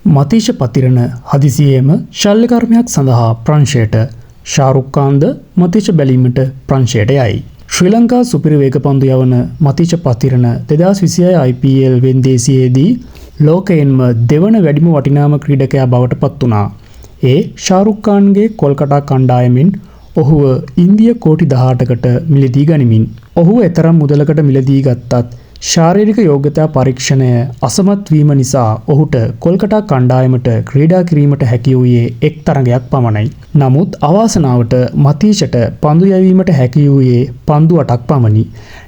මතීෂ පතිරණ හදිසියේම ශල්‍ය කර්මයක් සඳහා ප්‍රංශයට ශාරුක් ඛාන්ද මතීෂ බැලීමට ප්‍රංශයට යයි. ශ්‍රී ලංකා සුපිරි වේගපන්දු යවන මතීෂ පතිරණ 2026 IPL වෙන්දේසියේදී ලෝකයෙන්ම දෙවන වැඩිම වටිනාම ක්‍රීඩකයා බවට පත් වුණා. ඒ ශාරුක් ඛාන්ගේ කොල්කතා කණ්ඩායමෙන් ඔහුව ඉන්දිය කෝටි 18කට මිලදී ගනිමින් ඔහුව එතරම් මුදලකට මිලදී ගත්තත් ශාරීරික යෝග්‍යතා පරීක්ෂණය අසමත් වීම නිසා ඔහුට කොල්කතා කණ්ඩායමට ක්‍රීඩා කිරීමට හැකි වූයේ එක් තරගයක් පමණයි. නමුත් අවාසනාවට මතීෂට පන්දු යැවීමට හැකි වූයේ පන්දු 8ක් පමණි.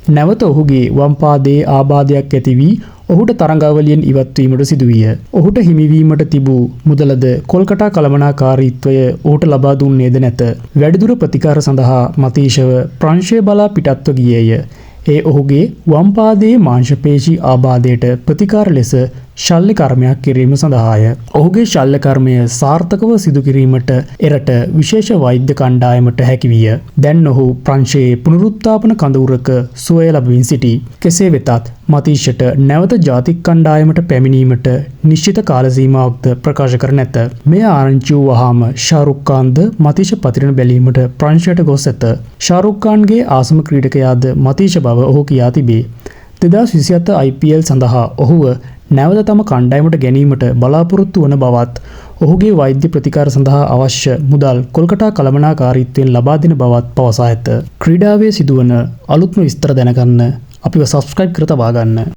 නැවත ඔහුගේ වම් පාදයේ ආබාධයක් ඇති වී ඔහුට තරඟාවලියෙන් ඉවත් වීමට සිදුවිය. ඔහුට හිමිවීමට තිබූ මුදලද කොල්කතා කළමනාකාරීත්වය ඔහුට ලබා දුන්නේද නැත. වැඩිදුර ප්‍රතිකාර සඳහා මතීෂව ප්‍රංශය බලා පිටත්ව ගියේය. ඒ ඔහුගේ වම් පාදයේ මාංශපේශී ආබාධයට ප්‍රතිකාර ලෙස ශල්‍ය කර්මයක් කිරීම සඳහාය. ඔහුගේ ශල්‍ය කර්මය සාර්ථකව සිදු කිරීමට එරට විශේෂ වෛද්‍ය කණ්ඩායමට හැකි විය. දැන් ඔහු ප්‍රංශයේ පුනරුත්ථාපන කඳවුරක සුවය ලබමින් සිටී. කෙසේ වෙතත් මතීෂට නැවත ජාතික කණ්ඩායමට පැමිණීමට නිශ්චිත කාල සීමාවක්ද ප්‍රකාශ කර නැත. මේ ආරංචි වූ වහාම ශාරුක් ඛාන්ද මතීෂ පතිරණ බැලීමට ප්‍රංශයට ගොස් ඇත. ශාරුක් ඛාන්ගේ ආසම ක්‍රීඩකයාද මතීෂ බව ඔහු කියා තිබේ. 2027 IPL සඳහා ඔහුව නැවත තම කණ්ඩායමට ගැනීමට බලාපොරොත්තු වන බවත් ඔහුගේ වෛද්‍ය ප්‍රතිකාර සඳහා අවශ්‍ය මුදල් කොල්කතා කළමනාකාරීත්වයෙන් ලබා දෙන බවත් පවසා ඇත. ක්‍රීඩාවේ සිදුවන අලුත්ම විස්තර දැනගන්න අපිව සබ්ස්ක්‍රයිබ් කර තබා ගන්න.